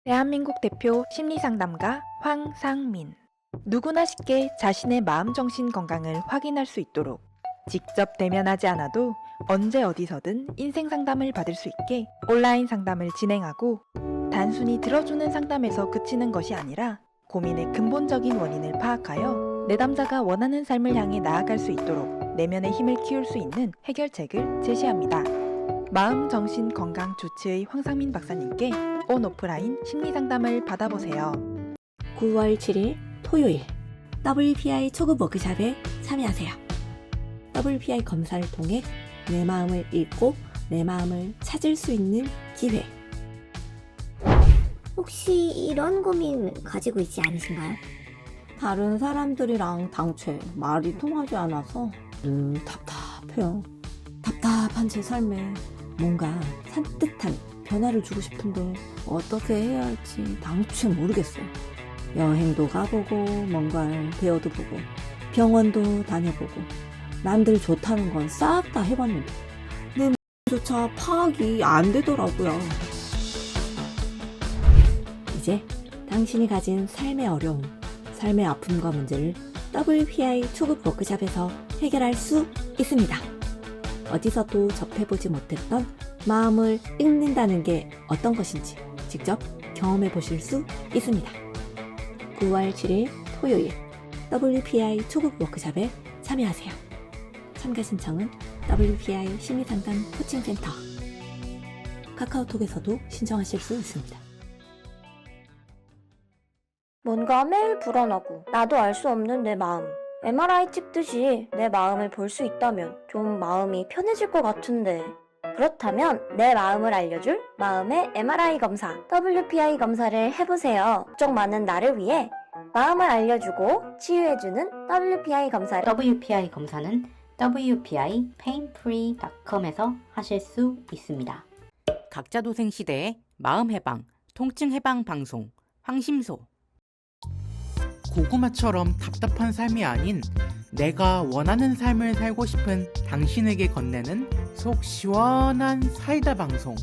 대한민국 대표 심리상담가 황상민. 누구나 쉽게 자신의 마음정신 건강을 확인할 수 있도록 직접 대면하지 않아도 언제 어디서든 인생 상담을 받을 수 있게 온라인 상담을 진행하고, 단순히 들어주는 상담에서 그치는 것이 아니라 고민의 근본적인 원인을 파악하여 내담자가 원하는 삶을 향해 나아갈 수 있도록 내면의 힘을 키울 수 있는 해결책을 제시합니다. 마음, 정신, 건강 주치의 황상민 박사님께 온 오프라인 심리상담을 받아보세요. 9월 7일 토요일 WPI 초급 워크샵에 참여하세요. WPI 검사를 통해 내 마음을 읽고 내 마음을 찾을 수 있는 기회. 혹시 이런 고민 가지고 있지 않으신가요? 다른 사람들이랑 당최 말이 통하지 않아서 답답해요. 답답한 제 삶에 뭔가 산뜻한 변화를 주고 싶은데 어떻게 해야 할지 당최 모르겠어요. 여행도 가보고 뭔가를 배워도 보고 병원도 다녀보고 남들 좋다는 건 싹 다 해봤는데 내 몸조차 파악이 안 되더라고요. 이제 당신이 가진 삶의 어려움, 삶의 아픔과 문제를 WPI 초급 워크샵에서 해결할 수 있습니다. 어디서도 접해보지 못했던 마음을 읽는다는 게 어떤 것인지 직접 경험해 보실 수 있습니다. 9월 7일 토요일 WPI 초급 워크샵에 참여하세요. 참가 신청은 WPI 심리상담 코칭센터 카카오톡에서도 신청하실 수 있습니다. 뭔가 매일 불안하고 나도 알 수 없는 내 마음. MRI 찍듯이 내 마음을 볼 수 있다면 좀 마음이 편해질 것 같은데. 그렇다면 내 마음을 알려줄 마음의 MRI 검사 WPI 검사를 해보세요. 걱정 많은 나를 위해 마음을 알려주고 치유해주는 WPI 검사를 WPI 검사는 wpipainfree.com에서 하실 수 있습니다. 각자 도생 시대의 마음 해방, 통증 해방 방송 황심소. 고구마처럼 답답한 삶이 아닌 내가 원하는 삶을 살고 싶은 당신에게 건네는 속 시원한 사이다 방송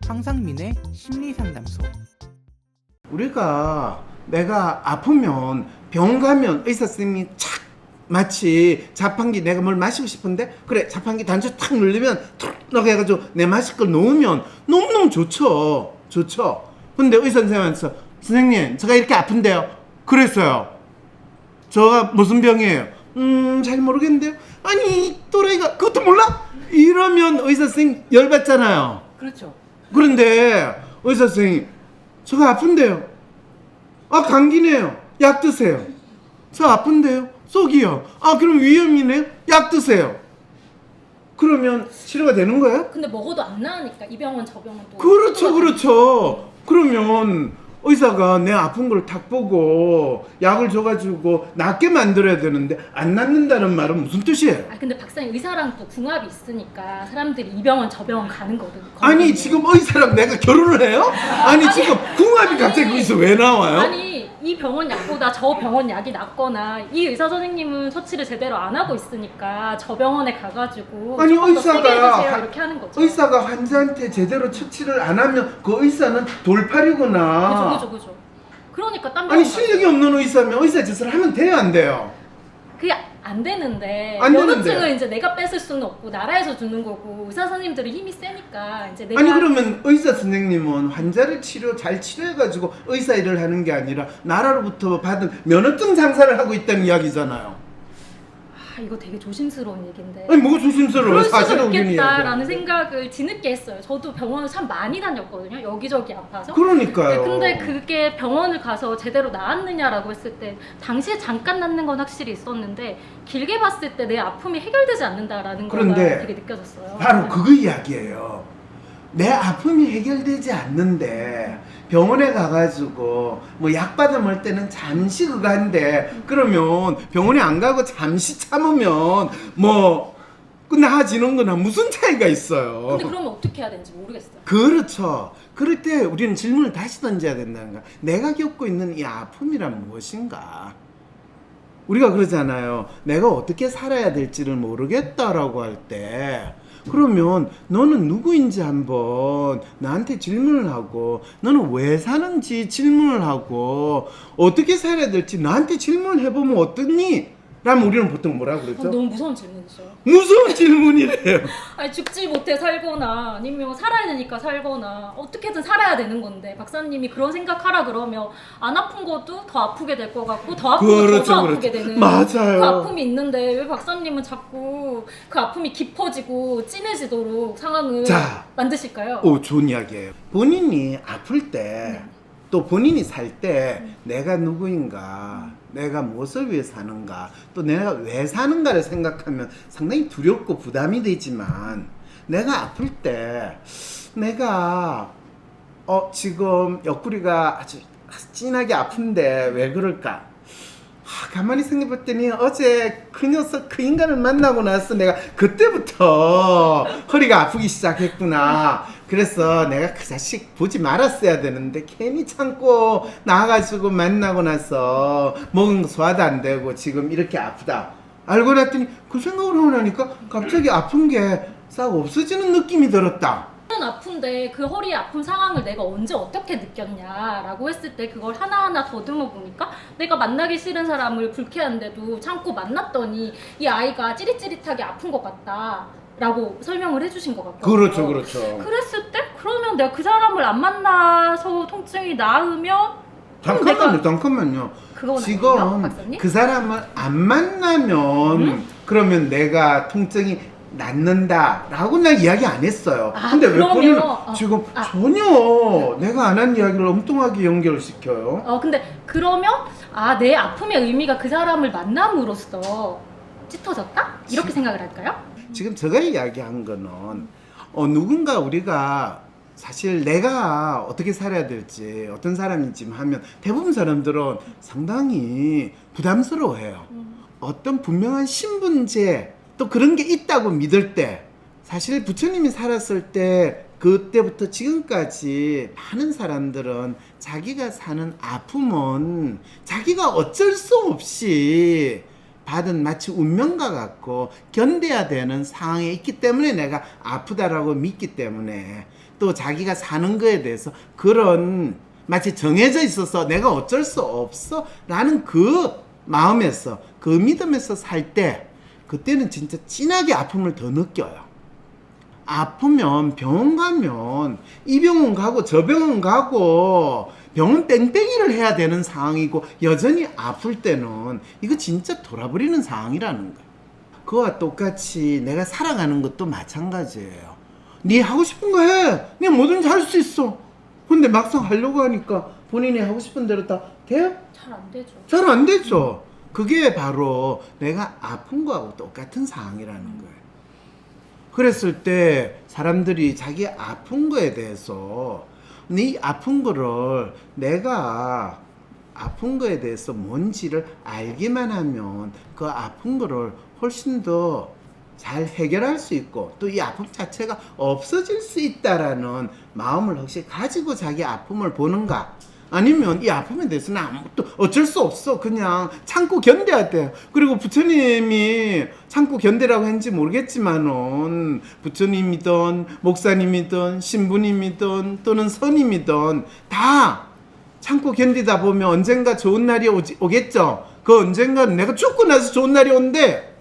황상민의 심리상담소. 우리가 내가 아프면 병원 가면 의사 선생님이 착 마치 자판기, 내가 뭘 마시고 싶은데 그래 자판기 단추 탁 누르면 툭 해가지고 내 마실 걸 놓으면 너무너무 좋죠. 근데 의사 선생님한테 선생님 제가 이렇게 아픈데요. 그랬어요. 저가 무슨 병이에요? 잘 모르겠는데요. 아니 또라이가 그것도 몰라? 이러면 의사 선생님 열받잖아요. 그렇죠. 그런데 의사 선생님 저가 아픈데요. 아 감기네요. 약 드세요. 저 아픈데요. 속이요. 아 그럼 위염이네요. 약 드세요. 그러면 치료가 되는 거예요? 근데 먹어도 안 나으니까 이 병원 저 병원 또 그렇죠. 그러면 의사가 내 아픈 걸 탁 보고 약을 줘가지고 낫게 만들어야 되는데 안 낫는다는 말은 무슨 뜻이에요? 아 근데 박사님 의사랑 또 궁합이 있으니까 사람들이 이 병원 저 병원 가는 거거든요. 아니 지금 의사랑 내가 결혼을 해요? 아니 지금 궁합이 갑자기 거기서 왜 나와요? 아니 이 병원 약보다 저 병원 약이 낫거나 이 의사 선생님은 처치를 제대로 안 하고 있으니까 저 병원에 가가지고 아니 조금 더 세게 해주세요 의사가 이렇게 하는 거죠. 의사가 환자한테 제대로 처치를 안 하면 그 의사는 돌팔이구나. 그죠. 그러니까 딴 병원 아니 실력이 없는 의사면 의사 짓을 하면 돼요 안 돼요? 그게 안 되는데 안 면허증을 되는데요. 이제 내가 뺏을 수는 없고 나라에서 주는 거고 의사 선생님들이 힘이 세니까 이제 내가 아니 그러면 의사 선생님은 환자를 잘 치료해가지고 의사 일을 하는 게 아니라 나라로부터 받은 면허증 장사를 하고 있다는 이야기잖아요. 아 이거 되게 조심스러운 얘기인데 아니 뭐가 조심스러워요? 그럴 수도 사실은 우리는 있겠다라는 이야기하는데. 생각을 뒤늦게 했어요. 저도 병원을 참 많이 다녔거든요. 여기저기 아파서. 그러니까요. 근데 그게 병원을 가서 제대로 나았느냐라고 했을 때 당시에 잠깐 낫는 건 확실히 있었는데 길게 봤을 때 내 아픔이 해결되지 않는다라는 거가 그런데 되게 느껴졌어요. 바로 그거 이야기예요. 내 아픔이 해결되지 않는데 병원에 가가지고 뭐 약 받아 먹을 때는 잠시 그거 한데 그러면 병원에 안 가고 잠시 참으면 뭐 나아지는 거나 무슨 차이가 있어요. 근데 그러면 어떻게 해야 되는지 모르겠어요. 그렇죠. 그럴 때 우리는 질문을 다시 던져야 된다는 거야. 내가 겪고 있는 이 아픔이란 무엇인가? 우리가 그러잖아요. 내가 어떻게 살아야 될지를 모르겠다라고 할 때 그러면 너는 누구인지 한번 나한테 질문을 하고, 너는 왜 사는지 질문을 하고, 어떻게 살아야 될지 나한테 질문을 해보면 어떻니? 라면 우리는 보통 뭐라고 그랬죠? 너무 무서운 질문이죠. 무서운 질문이래요. 아니 죽지 못해 살거나 아니면 살아야 되니까 살거나 어떻게든 살아야 되는 건데 박사님이 그런 생각하라 그러면 안 아픈 것도 더 아프게 될 것 같고 더 아프면 더 아프게 되는 맞아요. 그 아픔이 있는데 왜 박사님은 자꾸 그 아픔이 깊어지고 진해지도록 상황을 자. 만드실까요? 오, 좋은 이야기예요. 본인이 아플 때, 또 본인이 살 때 내가 누구인가, 내가 무엇을 위해 사는가, 또 내가 왜 사는가를 생각하면 상당히 두렵고 부담이 되지만, 내가 아플 때 내가 지금 옆구리가 아주 진하게 아픈데 왜 그럴까? 가만히 생각해봤더니 어제 그 녀석, 그 인간을 만나고 나서 내가 그때부터 허리가 아프기 시작했구나. 그래서 내가 그 자식 보지 말았어야 되는데 괜히 참고 나가지고 만나고 나서 먹은 거 소화도 안 되고 지금 이렇게 아프다. 알고 났더니 그 생각을 하고 나니까 갑자기 아픈 게 싹 없어지는 느낌이 들었다. 아픈데 그 허리 아픈 상황을 내가 언제 어떻게 느꼈냐라고 했을 때 그걸 하나하나 더듬어 보니까 내가 만나기 싫은 사람을 불쾌한데도 참고 만났더니 이 아이가 찌릿찌릿하게 아픈 것 같다 라고 설명을 해주신 것 같거든요. 그렇죠, 그렇죠. 그랬을 때 그러면 내가 그 사람을 안 만나서 통증이 나으면 잠깐만요. 그건 지금 아니에요, 박사님? 그 사람을 안 만나면 그러면 내가 통증이 낫는다라고 난 이야기 안 했어요. 근데 왜 그러면, 본인은 지금 전혀 내가 안 한 이야기를 엉뚱하게 연결시켜요? 근데 그러면 내 아픔의 의미가 그 사람을 만남으로써 짙어졌다? 이렇게 생각을 할까요? 지금 제가 이야기한 거는 누군가 우리가 사실 내가 어떻게 살아야 될지 어떤 사람인지 하면 대부분 사람들은 상당히 부담스러워해요. 어떤 분명한 신분제 또 그런 게 있다고 믿을 때, 사실 부처님이 살았을 때 그때부터 지금까지 많은 사람들은 자기가 사는 아픔은 자기가 어쩔 수 없이 받은 마치 운명과 같고 견뎌야 되는 상황에 있기 때문에 내가 아프다라고 믿기 때문에, 또 자기가 사는 거에 대해서 그런 마치 정해져 있어서 내가 어쩔 수 없어 라는 그 마음에서, 그 믿음에서 살 때, 그때는 진짜 진하게 아픔을 더 느껴요. 아프면 병원 가면 이 병원 가고 저 병원 가고 병원 뺑뺑이를 해야 되는 상황이고, 여전히 아플 때는 이거 진짜 돌아버리는 상황이라는 거예요. 그와 똑같이 내가 살아가는 것도 마찬가지예요. 네 하고 싶은 거 해. 네 뭐든지 할 수 있어. 근데 막상 하려고 하니까 본인이 하고 싶은 대로 다 돼요? 잘 안 되죠. 잘 안 되죠. 그게 바로 내가 아픈 거하고 똑같은 상황이라는 거예요. 그랬을 때 사람들이 자기 아픈 거에 대해서, 네 아픈 거를 내가 아픈 거에 대해서 뭔지를 알기만 하면 그 아픈 거를 훨씬 더 잘 해결할 수 있고, 또 이 아픔 자체가 없어질 수 있다라는 마음을 혹시 가지고 자기 아픔을 보는가? 아니면 이 아픔에 대해서는 아무것도 어쩔 수 없어, 그냥 참고 견뎌야 돼요. 그리고 부처님이 참고 견디라고 했는지 모르겠지만은, 부처님이든 목사님이든 신부님이든 또는 선임이든 다 참고 견디다 보면 언젠가 좋은 날이 오겠죠. 그 언젠가는 내가 죽고 나서 좋은 날이 온대.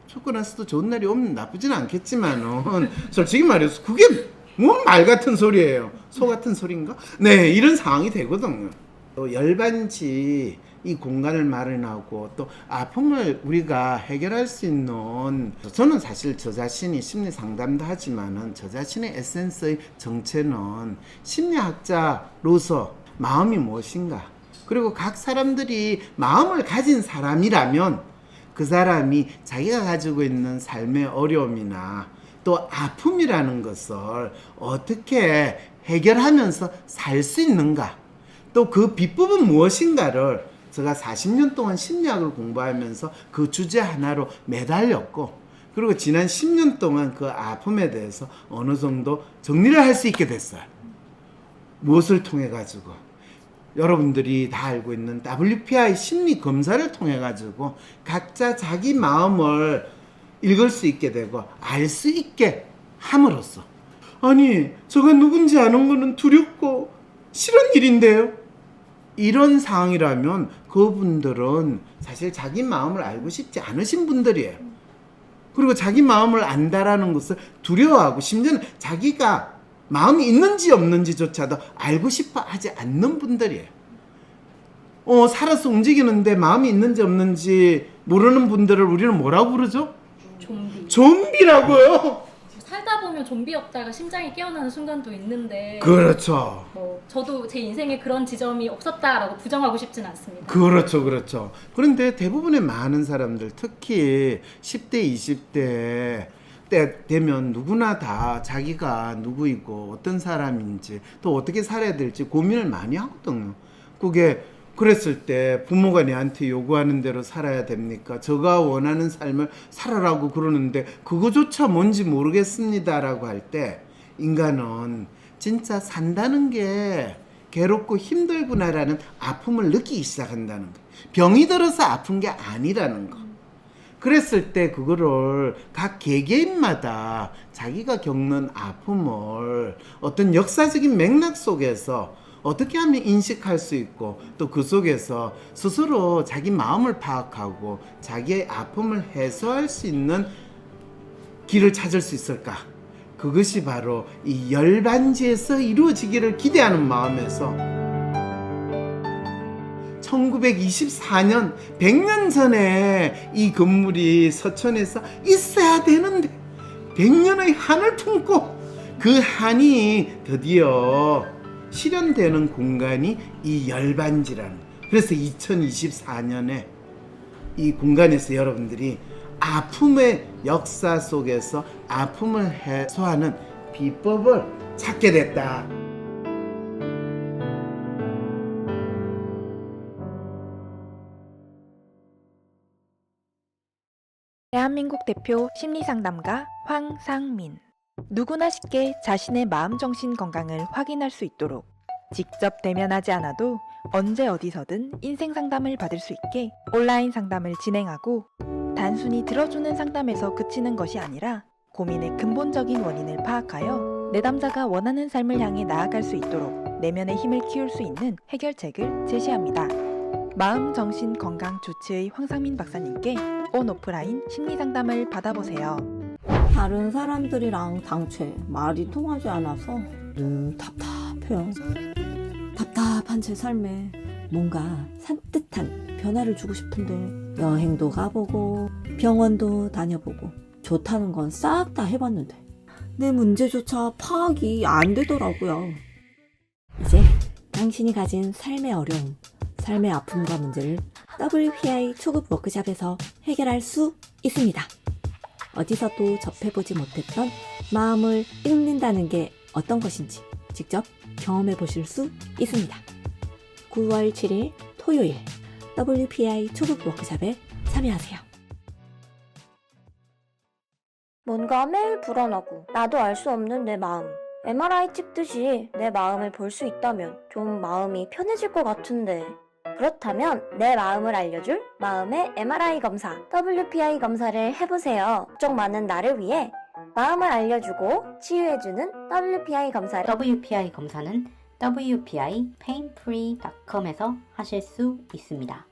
죽고 나서도 좋은 날이 오면 나쁘지는 않겠지만은 솔직히 말해서 그게 뭐 말 같은 소리예요. 소 같은 소리인가? 네, 이런 상황이 되거든요. 또 열반지 이 공간을 마련하고 또 아픔을 우리가 해결할 수 있는, 저는 사실 저 자신이 심리 상담도 하지만은 저 자신의 에센스의 정체는 심리학자로서 마음이 무엇인가, 그리고 각 사람들이 마음을 가진 사람이라면 그 사람이 자기가 가지고 있는 삶의 어려움이나 또 아픔이라는 것을 어떻게 해결하면서 살 수 있는가, 또 그 비법은 무엇인가를 제가 40년 동안 심리학을 공부하면서 그 주제 하나로 매달렸고, 그리고 지난 10년 동안 그 아픔에 대해서 어느 정도 정리를 할 수 있게 됐어요. 무엇을 통해 가지고? 여러분들이 다 알고 있는 WPI 심리 검사를 통해 가지고 각자 자기 마음을 읽을 수 있게 되고 알 수 있게 함으로써 아니 저가 누군지 아는 거는 두렵고 싫은 일인데요. 이런 상황이라면 그분들은 사실 자기 마음을 알고 싶지 않으신 분들이에요. 그리고 자기 마음을 안다라는 것을 두려워하고 심지어는 자기가 마음이 있는지 없는지조차도 알고 싶어 하지 않는 분들이에요. 살아서 움직이는데 마음이 있는지 없는지 모르는 분들을 우리는 뭐라고 부르죠? 좀비. 좀비라고요? 살다 보면 좀비였다가 심장이 깨어나는 순간도 있는데 그렇죠. 저도 제 인생에 그런 지점이 없었다라고 부정하고 싶진 않습니다. 그렇죠. 그런데 대부분의 많은 사람들, 특히 10대, 20대 때 되면 누구나 다 자기가 누구이고 어떤 사람인지 또 어떻게 살아야 될지 고민을 많이 하거든요. 그게 그랬을 때 부모가 내한테 요구하는 대로 살아야 됩니까? 저가 원하는 삶을 살아라고 그러는데 그거조차 뭔지 모르겠습니다라고 할 때 인간은 진짜 산다는 게 괴롭고 힘들구나라는 아픔을 느끼기 시작한다는 거. 병이 들어서 아픈 게 아니라는 거. 그랬을 때 그거를 각 개개인마다 자기가 겪는 아픔을 어떤 역사적인 맥락 속에서 어떻게 하면 인식할 수 있고 또 그 속에서 스스로 자기 마음을 파악하고 자기의 아픔을 해소할 수 있는 길을 찾을 수 있을까? 그것이 바로 이 열반지에서 이루어지기를 기대하는 마음에서 1924년 100년 전에 이 건물이 서천에서 있어야 되는데 100년의 한을 품고 그 한이 드디어 실현되는 공간이 이 열반지라는. 그래서 2024년에 이 공간에서 여러분들이 아픔의 역사 속에서 아픔을 해소하는 비법을 찾게 됐다. 대한민국 대표 심리상담가 황상민. 누구나 쉽게 자신의 마음 정신 건강을 확인할 수 있도록 직접 대면하지 않아도 언제 어디서든 인생 상담을 받을 수 있게 온라인 상담을 진행하고 단순히 들어주는 상담에서 그치는 것이 아니라 고민의 근본적인 원인을 파악하여 내담자가 원하는 삶을 향해 나아갈 수 있도록 내면의 힘을 키울 수 있는 해결책을 제시합니다. 마음 정신 건강 주치의 황상민 박사님께 온 오프라인 심리 상담을 받아보세요. 다른 사람들이랑 당최 말이 통하지 않아서 늘 답답해요. 답답한 제 삶에 뭔가 산뜻한 변화를 주고 싶은데 여행도 가보고 병원도 다녀보고 좋다는 건 싹 다 해봤는데 내 문제조차 파악이 안 되더라고요. 이제 당신이 가진 삶의 어려움, 삶의 아픔과 문제를 WPI 초급 워크샵에서 해결할 수 있습니다. 어디서도 접해보지 못했던 마음을 읽는다는 게 어떤 것인지 직접 경험해 보실 수 있습니다. 9월 7일 토요일 WPI 초급 워크샵에 참여하세요. 뭔가 매일 불안하고 나도 알 수 없는 내 마음. MRI 찍듯이 내 마음을 볼 수 있다면 좀 마음이 편해질 것 같은데. 그렇다면 내 마음을 알려줄 마음의 MRI 검사 WPI 검사를 해보세요. 걱정 많은 나를 위해 마음을 알려주고 치유해주는 WPI 검사를 WPI 검사는 WPI painfree.com에서 하실 수 있습니다.